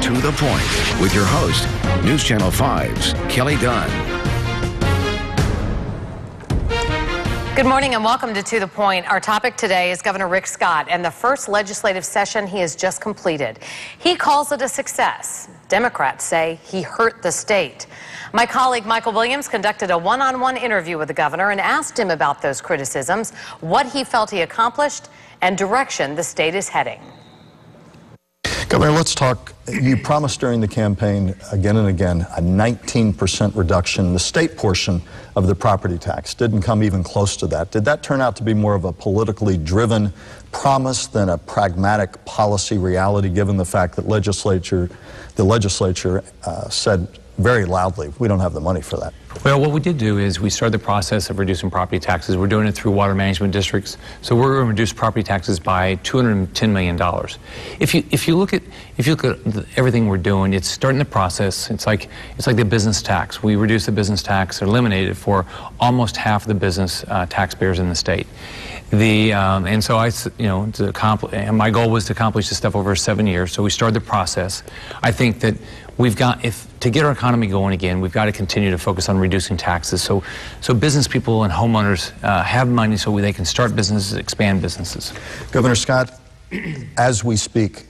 To the Point with your host, News Channel 5's Kelly Dunn. Good morning and welcome to the Point. Our topic today is Governor Rick Scott and the first legislative session he has just completed. He calls it a success. Democrats say he hurt the state. My colleague Michael Williams conducted a one-on-one interview with the governor and asked him about those criticisms, what he felt he accomplished, and direction the state is heading. Governor, let's talk. You promised during the campaign again and again a 19% reduction in the state portion of the property tax. Didn't come even close to that. Did that turn out to be more of a politically driven promise than a pragmatic policy reality, given the fact that the legislature said very loudly, we don't have the money for that? Well, what we did do is we started the process of reducing property taxes. We're doing it through water management districts. So we're going to reduce property taxes by $210 million. If you look at everything we're doing, it's starting the process. It's like the business tax. We reduced the business tax, eliminated it for almost half of the business taxpayers in the state. And so my goal was to accomplish this stuff over 7 years. So we started the process. I think that to get our economy going again, we've got to continue to focus on reducing taxes so business people and homeowners have money so they can start businesses, expand businesses. Governor Scott, as we speak,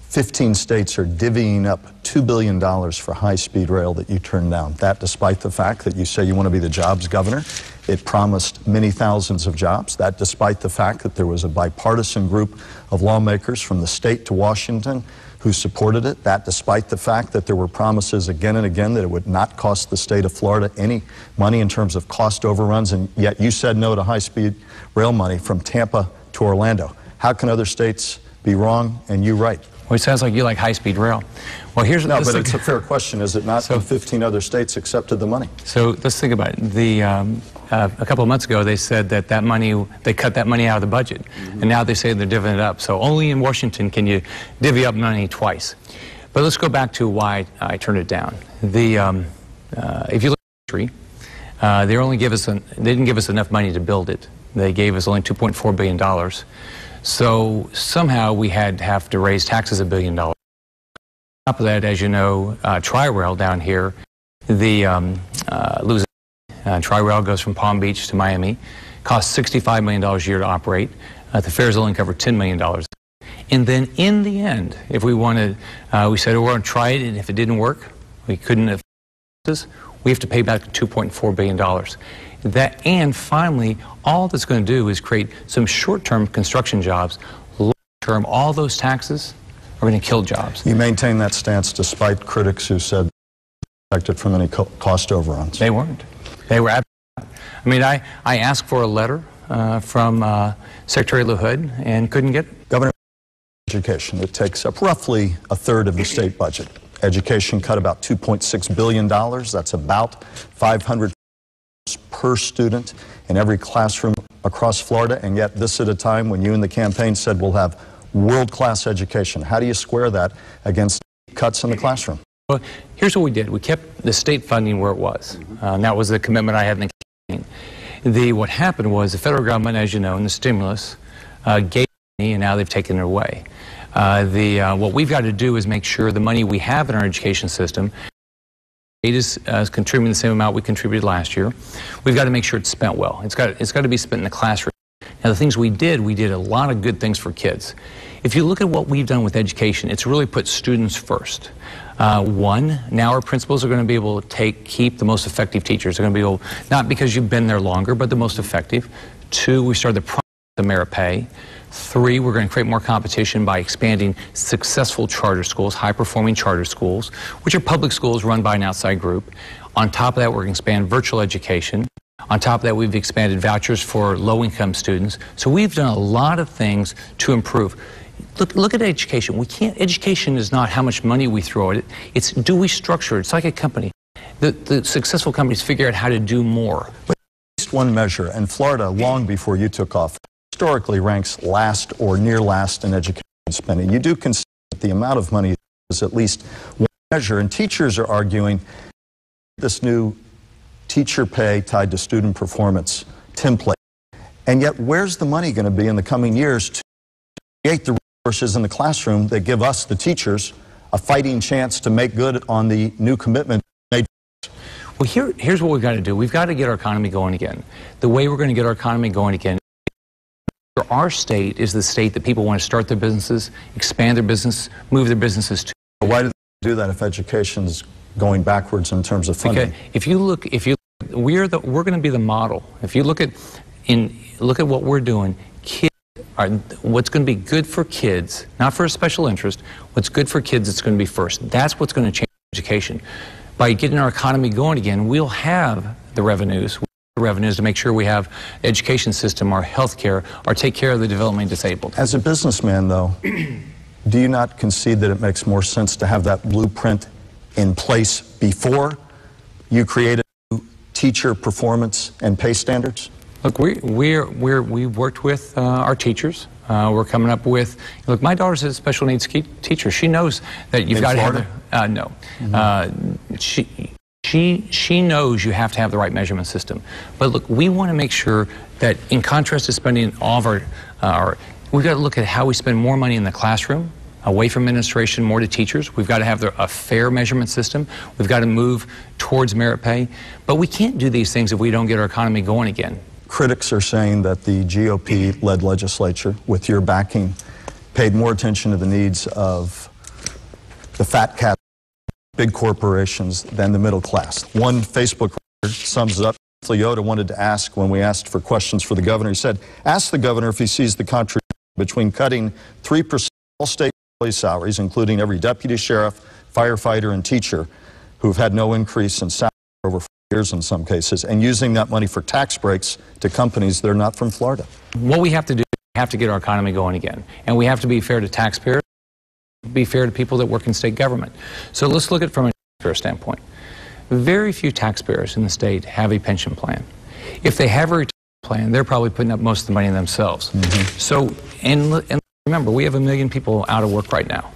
15 states are divvying up $2 billion for high-speed rail that you turned down. That despite the fact that you say you want to be the jobs governor. It promised many thousands of jobs. That despite the fact that there was a bipartisan group of lawmakers from the state to Washington who supported it. That despite the fact that there were promises again and again that it would not cost the state of Florida any money in terms of cost overruns, and yet you said no to high-speed rail money from Tampa to Orlando. How can other states be wrong and you right? Well, it sounds like you like high-speed rail. Well, No, but it's a fair question, is it not? So 15 other states accepted the money. So let's think about it. A couple of months ago, they said that money, they cut that money out of the budget. And now they say they're divvying it up. So only in Washington can you divvy up money twice. But let's go back to why I turned it down. If you look at history, they didn't give us enough money to build it. They gave us only $2.4 billion. So somehow we have to raise taxes $1 billion. On top of that, as you know, Tri-Rail down here, Tri-Rail goes from Palm Beach to Miami, costs $65 million a year to operate. The fares only cover $10 million. And then in the end, if we wanted, we said, we're going to try it, and if it didn't work, we couldn't have, we have to pay back $2.4 billion. And finally, all that's going to do is create some short-term construction jobs. Long-term, all those taxes are going to kill jobs. You maintain that stance despite critics who said protected from any cost overruns. They weren't. They were absolutely not. I mean, I asked for a letter from Secretary LaHood and couldn't get it. Governor, education, it takes up roughly a third of the state budget. Education cut about $2.6 billion. That's about $500 per student in every classroom across Florida, and yet this at a time when you in the campaign said we'll have world-class education. How do you square that against cuts in the classroom? Well, here's what we did. We kept the state funding where it was. And that was the commitment I had in the campaign. What happened was the federal government, as you know, in the stimulus, gave money, and now they've taken it away. What we've got to do is make sure the money we have in our education system is contributing the same amount we contributed last year. We've got to make sure it's spent well. It's got to be spent in the classroom. Now, the things we did a lot of good things for kids. If you look at what we've done with education, it's really put students first. One, now our principals are going to be able to keep the most effective teachers. They're going to be able, not because you've been there longer, but the most effective. Two, we started the process of merit pay. Three, we're going to create more competition by expanding successful charter schools, high-performing charter schools, which are public schools run by an outside group. On top of that, we're going to expand virtual education. On top of that, we've expanded vouchers for low-income students. So we've done a lot of things to improve. Look at education. Education is not how much money we throw at it. It's do we structure it? It's like a company. The successful companies figure out how to do more. But at least one measure, and Florida, long before you took off, historically ranks last or near last in education spending. You do consider that the amount of money is at least one measure, and teachers are arguing this new teacher pay tied to student performance template. And yet, where's the money going to be in the coming years to create the resources in the classroom that give us, the teachers, a fighting chance to make good on the new commitment made? Well, here's what we've got to do. We've got to get our economy going again. The way we're going to get our economy going again, our state is the state that people want to start their businesses, expand their business, move their businesses to. Why do they do that if education's going backwards in terms of funding? Okay. If you look, we're going to be the model. If you look at what we're doing, what's going to be good for kids, not for a special interest, what's good for kids, it's going to be first. That's what's going to change education. By getting our economy going again, we'll have the revenues to make sure we have education system, our health care, or take care of the developmentally disabled. As a businessman, though, do you not concede that it makes more sense to have that blueprint in place before you create a new teacher performance and pay standards? Look, we've worked with our teachers. We're coming up with, look, my daughter's a special needs teacher. She knows that you've got to have, no. She knows you have to have the right measurement system. But look, we want to make sure that in contrast to spending all of we've got to look at how we spend more money in the classroom, away from administration, more to teachers. We've got to have a fair measurement system. We've got to move towards merit pay. But we can't do these things if we don't get our economy going again. Critics are saying that the GOP-led legislature, with your backing, paid more attention to the needs of the fat cat, big corporations, than the middle class. One Facebook writer sums it up. Yoda wanted to ask, when we asked for questions for the governor, he said, ask the governor if he sees the contradiction between cutting 3% of all state employee salaries, including every deputy sheriff, firefighter, and teacher, who've had no increase in salary over 4 years in some cases, and using that money for tax breaks to companies that are not from Florida. What we have to do, we have to get our economy going again. And we have to be fair to taxpayers, be fair to people that work in state government. So let's look at it from a taxpayer standpoint. Very few taxpayers in the state have a pension plan. If they have a retirement plan, they're probably putting up most of the money themselves. So, and remember, we have 1 million people out of work right now.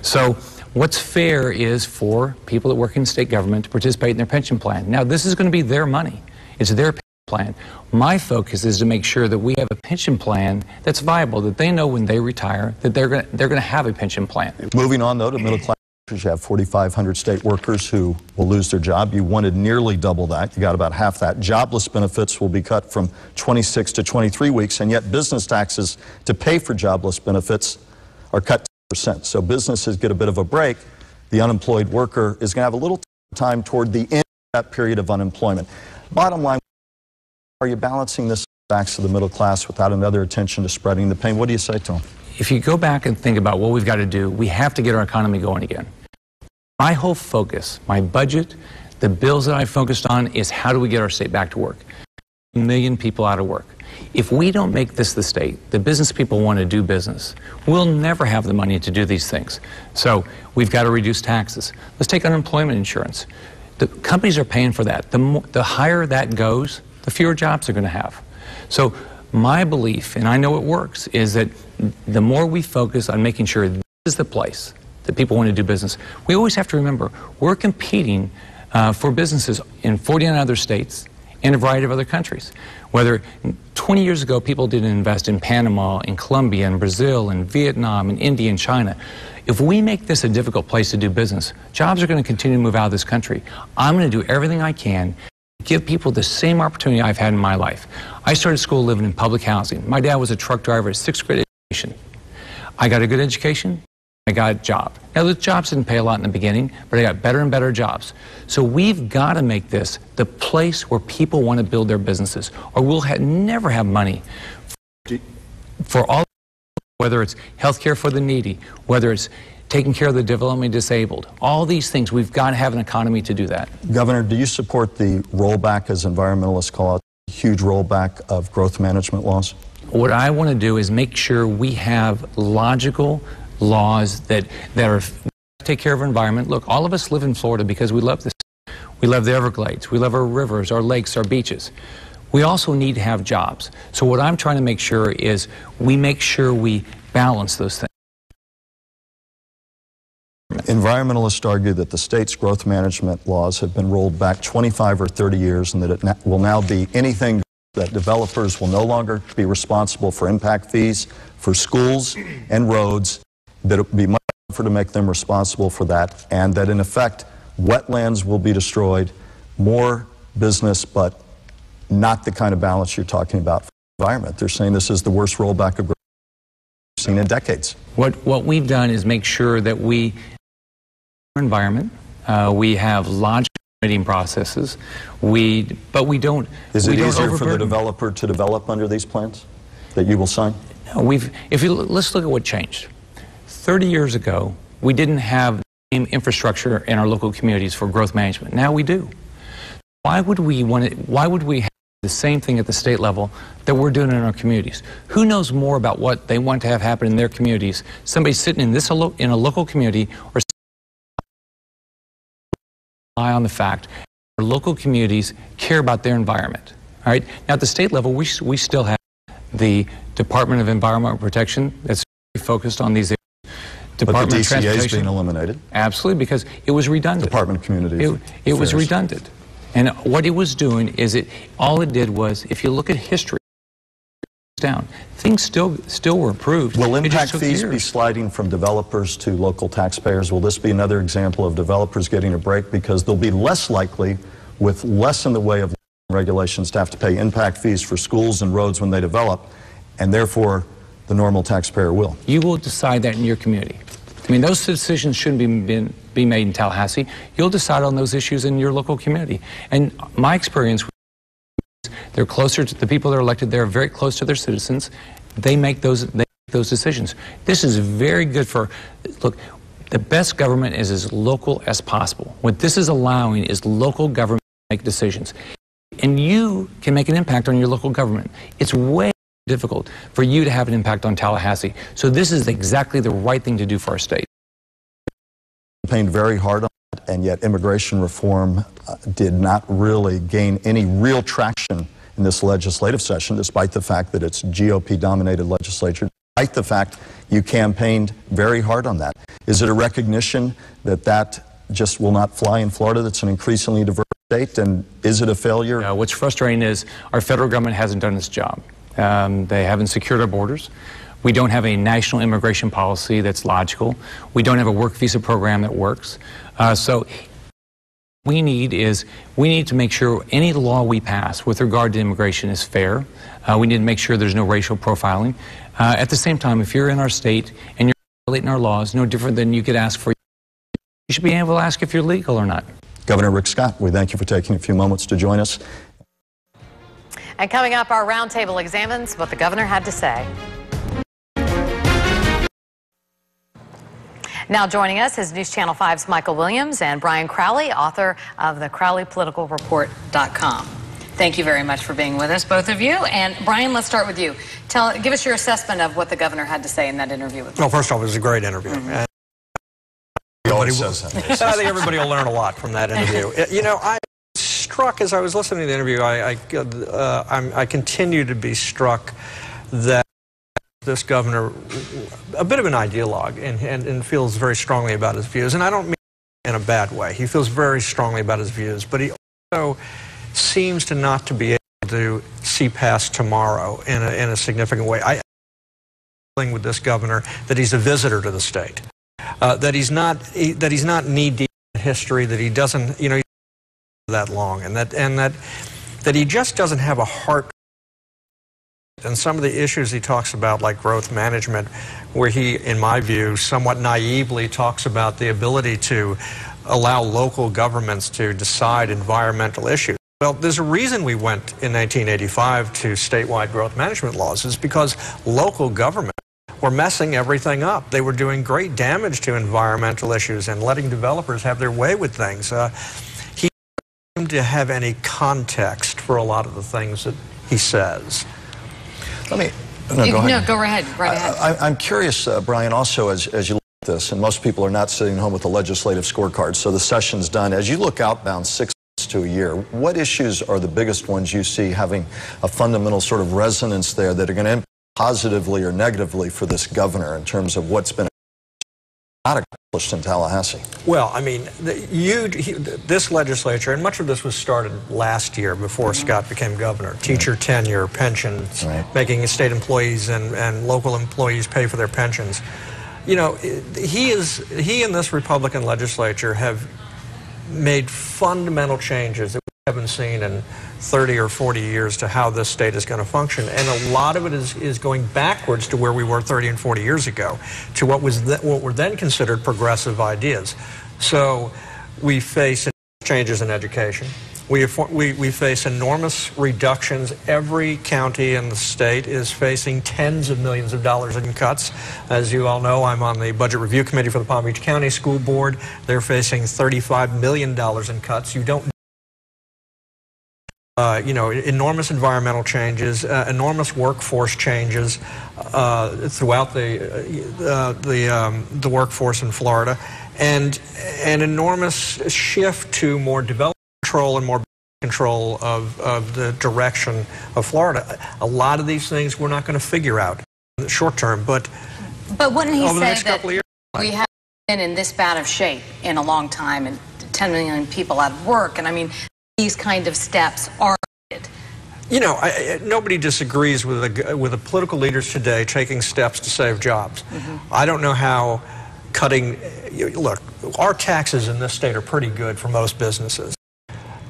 So what's fair is for people that work in state government to participate in their pension plan. Now, this is going to be their money. It's their pension plan. My focus is to make sure that we have a pension plan that's viable, that they know when they retire that they're going to have a pension plan. Moving on, though, to middle class. You have 4,500 state workers who will lose their job. You wanted nearly double that. You got about half that. Jobless benefits will be cut from 26 to 23 weeks, and yet business taxes to pay for jobless benefits are cut 10%. So businesses get a bit of a break. The unemployed worker is going to have a little time toward the end of that period of unemployment. Bottom line, are you balancing this backs to the middle class without another attention to spreading the pain? What do you say to them? If you go back and think about what we've got to do, we have to get our economy going again. My whole focus, my budget, the bills that I focused on is how do we get our state back to work? 1 million people out of work. If we don't make this the state, the business people want to do business, we'll never have the money to do these things. So we've got to reduce taxes. Let's take unemployment insurance. The companies are paying for that. The higher that goes, the fewer jobs they're going to have. So my belief, and I know it works, is that the more we focus on making sure this is the place that people want to do business, we always have to remember we're competing for businesses in 49 other states and a variety of other countries. Whether 20 years ago people didn't invest in Panama, in Colombia, in Brazil, in Vietnam, in India, and China. If we make this a difficult place to do business, jobs are going to continue to move out of this country. I'm going to do everything I can to give people the same opportunity I've had in my life. I started school living in public housing. My dad was a truck driver at 6th grade education. I got a good education. I got a job. Now, the jobs didn't pay a lot in the beginning, but I got better and better jobs. So we've got to make this the place where people want to build their businesses, or we'll never have money for all, whether it's health care for the needy, whether it's taking care of the developmentally disabled. All these things, we've got to have an economy to do that. Governor, do you support the rollback, as environmentalists call it, huge rollback of growth management laws? What I want to do is make sure we have logical laws that take care of our environment. Look, all of us live in Florida because we love this. We love the Everglades. We love our rivers, our lakes, our beaches. We also need to have jobs. So what I'm trying to make sure is we make sure we balance those things. Environmentalists argue that the state's growth management laws have been rolled back 25 or 30 years and that it will now be anything that developers will no longer be responsible for impact fees for schools and roads, that it will be much for offer to make them responsible for that, and that in effect, wetlands will be destroyed, more business, but not the kind of balance you're talking about for the environment. They're saying this is the worst rollback of growth we've seen in decades. What we've done is make sure that we environment, we have logical permitting processes, but we don't. Is it easier for the developer to develop under these plans that you will sign? No, let's look at what changed. 30 years ago, we didn't have the same infrastructure in our local communities for growth management. Now we do. Why would we have the same thing at the state level that we're doing in our communities? Who knows more about what they want to have happen in their communities? Somebody sitting in a local community, or rely on the fact our local communities care about their environment. All right. Now at the state level, we still have the Department of Environmental Protection that's focused on these areas. But the DCA is being eliminated. Absolutely, because it was redundant. Department of Community It was redundant. And what it was doing is all it did was, if you look at history, down, things still were approved. Will impact fees be sliding from developers to local taxpayers? Will this be another example of developers getting a break because they'll be less likely, with less in the way of regulations, to have to pay impact fees for schools and roads when they develop, and therefore the normal taxpayer will? You will decide that in your community. I mean, those decisions shouldn't be made in Tallahassee. You'll decide on those issues in your local community. And my experience, they're closer to the people that are elected. They're very close to their citizens. They make those decisions. This is very good for, look, the best government is as local as possible. What this is allowing is local government to make decisions. And you can make an impact on your local government. It's way difficult for you to have an impact on Tallahassee. So this is exactly the right thing to do for our state. Campaigned very hard on it, and yet immigration reform did not really gain any real traction in this legislative session, despite the fact that it's GOP-dominated legislature, despite the fact you campaigned very hard on that. Is it a recognition that that just will not fly in Florida, that's an increasingly diverse state, and is it a failure? What's frustrating is our federal government hasn't done its job. They haven't secured our borders. We don't have a national immigration policy that's logical. We don't have a work visa program that works. So we need to make sure any law we pass with regard to immigration is fair. We need to make sure there's no racial profiling. At the same time, if you're in our state and you're violating our laws, no different than you could ask for, you should be able to ask if you're legal or not. Governor Rick Scott, we thank you for taking a few moments to join us. And coming up, our roundtable examines what the governor had to say. Now joining us is News Channel 5's Michael Williams and Brian Crowley, author of the CrowleyPoliticalReport.com. Thank you very much for being with us, both of you. And Brian, let's start with you. Give us your assessment of what the governor had to say in that interview with you. Well, first off, it was a great interview. I think everybody will learn a lot from that interview. You know, I was struck as I was listening to the interview. I continue to be struck that this governor, a bit of an ideologue, and feels very strongly about his views. And I don't mean in a bad way. He feels very strongly about his views, but he also seems to not to be able to see past tomorrow in a significant way. I'm feeling with this governor that he's a visitor to the state, that he's not knee-deep in history, that he doesn't, you know, that long, and that he just doesn't have a heart. And some of the issues he talks about, like growth management, where he, in my view, somewhat naively talks about the ability to allow local governments to decide environmental issues. Well, there's a reason we went in 1985 to statewide growth management laws, is because local government were messing everything up. They were doing great damage to environmental issues and letting developers have their way with things. He doesn't seem to have any context for a lot of the things that he says. Go ahead. Go right ahead. I'm curious, Brian, also as you look at this, and most people are not sitting home with a legislative scorecard, so the session's done. As you look outbound 6 months to a year, what issues are the biggest ones you see having a fundamental sort of resonance there that are going to impact positively or negatively for this governor in terms of what's been not accomplished in Tallahassee? Well, I mean, this legislature, and much of this was started last year before Scott became governor, teacher tenure, pensions, making state employees and local employees pay for their pensions. you know, he and this Republican legislature have made fundamental changes that we haven't seen in 30 or 40 years to how this state is going to function. And a lot of it is going backwards to where we were 30 and 40 years ago, to what were then considered progressive ideas. So we face changes in education. We face enormous reductions. Every county in the state is facing tens of millions of dollars in cuts. As you all know, I'm on the Budget Review Committee for the Palm Beach County School Board. They're facing $35 million in cuts. You don't you know, enormous environmental changes, enormous workforce changes throughout the workforce in Florida, and an enormous shift to more development control and more control of the direction of Florida. A lot of these things we're not going to figure out in the short term, but wouldn't he over the say next that couple of years, we haven't been in this bad of shape in a long time, and 10 million people out of work, and I mean, these kind of steps are needed. You know, nobody disagrees with the political leaders today taking steps to save jobs. I don't know how look, our taxes in this state are pretty good for most businesses.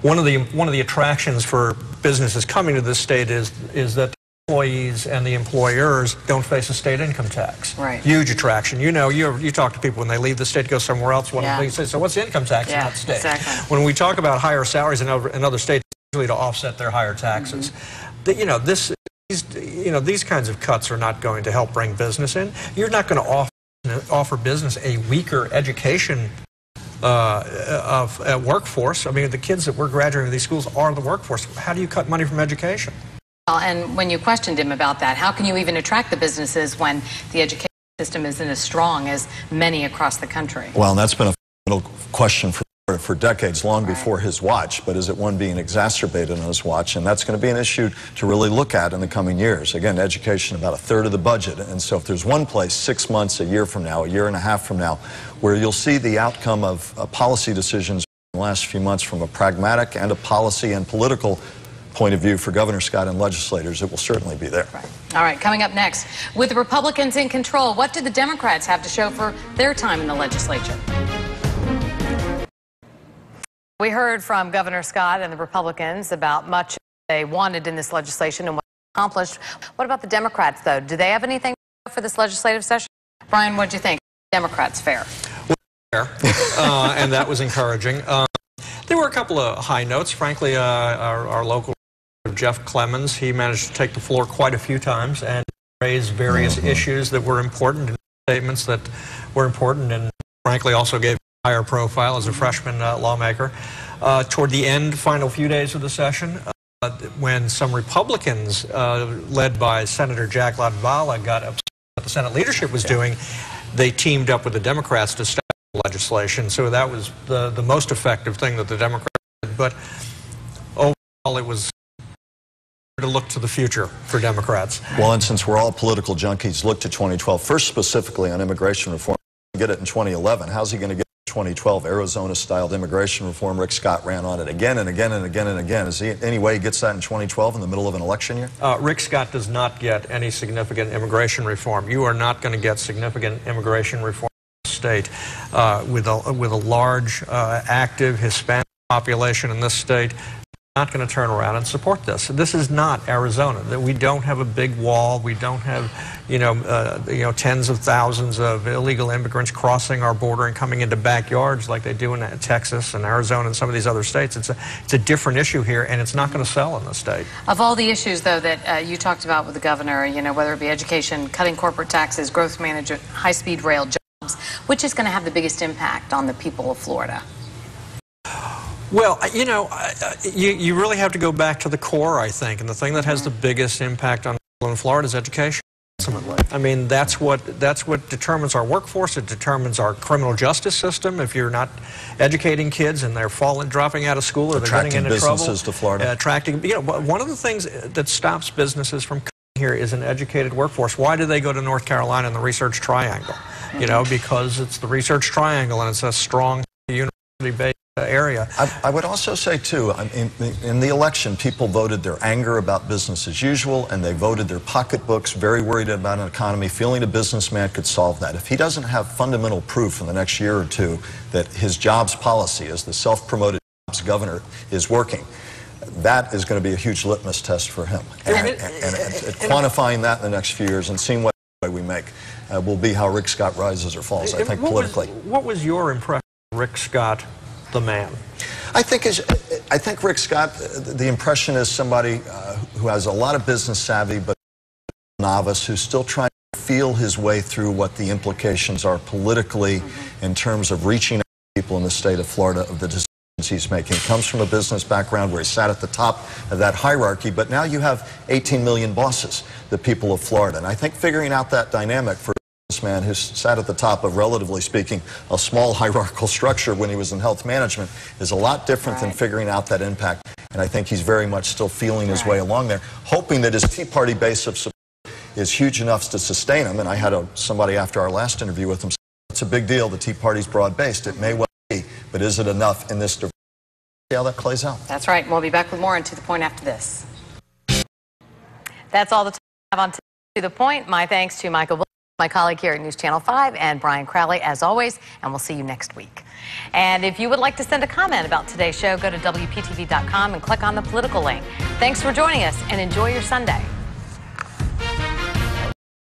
One of the attractions for businesses coming to this state is that the employees and the employers don't face a state income tax. Right. Huge attraction. You know, you talk to people when they leave the state to go somewhere else. One of the things they say, so what's the income tax in that state? Exactly. When we talk about higher salaries in other states, usually to offset their higher taxes. You know, these kinds of cuts are not going to help bring business in. You're not going to offer business a weaker education workforce. I mean, the kids that we're graduating from these schools are the workforce. How do you cut money from education? Well, and when you questioned him about that, how can you even attract the businesses when the education system isn't as strong as many across the country? Well, and that's been a fundamental question for decades, long before his watch, but is it one being exacerbated on his watch? And that's going to be an issue to really look at in the coming years. Again, education, about a third of the budget. And so if there's one place 6 months, a year from now, a year and a half from now, where you'll see the outcome of policy decisions in the last few months from a pragmatic and a policy and political point of view for Governor Scott and legislators, it will certainly be there. Right. All right, coming up next, with the Republicans in control, what do the Democrats have to show for their time in the legislature? We heard from Governor Scott and the Republicans about much they wanted in this legislation and what they accomplished. What about the Democrats, though? Do they have anything for this legislative session? Brian, what do you think? Democrats fair? Well, and that was encouraging. There were a couple of high notes. Frankly, our local Jeff Clemens, he managed to take the floor quite a few times and raise various issues that were important, and statements that were important, and frankly also gave higher profile as a freshman lawmaker. Toward the end, final few days of the session, when some Republicans, led by Senator Jack LaValle, got upset what the Senate leadership was doing, they teamed up with the Democrats to stop the legislation. So that was the most effective thing that the Democrats did. But overall, it was to look to the future for Democrats. Well, and since we're all political junkies, look to 2012. First, specifically on immigration reform. Get it in 2011. How's he going to get 2012 Arizona-styled immigration reform? Rick Scott ran on it again and again and again and again. Is he any way he gets that in 2012 in the middle of an election year? Rick Scott does not get any significant immigration reform. You are not going to get significant immigration reform in the state with a large, active Hispanic population in this state. Not going to turn around and support this. This is not Arizona. We don't have a big wall. We don't have, tens of thousands of illegal immigrants crossing our border and coming into backyards like they do in Texas and Arizona and some of these other states. It's a different issue here, and it's not going to sell in the state. Of all the issues, though, that you talked about with the governor, whether it be education, cutting corporate taxes, growth management, high-speed rail, jobs, which is going to have the biggest impact on the people of Florida? Well, you really have to go back to the core, I think, and the thing that has the biggest impact on people in Florida is education. Ultimately, I mean, that's what determines our workforce. It determines our criminal justice system. If you're not educating kids and they're dropping out of school or they're getting into trouble, businesses to Florida. One of the things that stops businesses from coming here is an educated workforce. Why do they go to North Carolina and the Research Triangle? Because it's the Research Triangle and it's a strong university base. area. I would also say, too, in the election, people voted their anger about business as usual, and they voted their pocketbooks, very worried about an economy, feeling a businessman could solve that. If he doesn't have fundamental proof in the next year or two that his jobs policy as the self-promoted jobs governor is working, that is going to be a huge litmus test for him. And quantifying that in the next few years and seeing what we make will be how Rick Scott rises or falls, I think, politically. What was your impression of Rick Scott, the man? I think Rick Scott, the impression is somebody who has a lot of business savvy, but a novice who's still trying to feel his way through what the implications are politically in terms of reaching out to people in the state of Florida of the decisions he's making. He comes from a business background where he sat at the top of that hierarchy, but now you have 18 million bosses, the people of Florida. And I think figuring out that dynamic for man who sat at the top of, relatively speaking, a small hierarchical structure when he was in health management is a lot different than figuring out that impact. And I think he's very much still feeling his way along there, hoping that his Tea Party base of support is huge enough to sustain him. And I had somebody after our last interview with him say, it's a big deal, the Tea Party's broad-based. It may well be, but is it enough in this diversity? See how that plays out. That's right. We'll be back with more on To The Point after this. That's all the time we have on To The Point. My thanks to Michael Williams, my colleague here at News Channel 5, and Brian Crowley, as always, and we'll see you next week. And if you would like to send a comment about today's show, go to WPTV.com and click on the political link. Thanks for joining us, and enjoy your Sunday.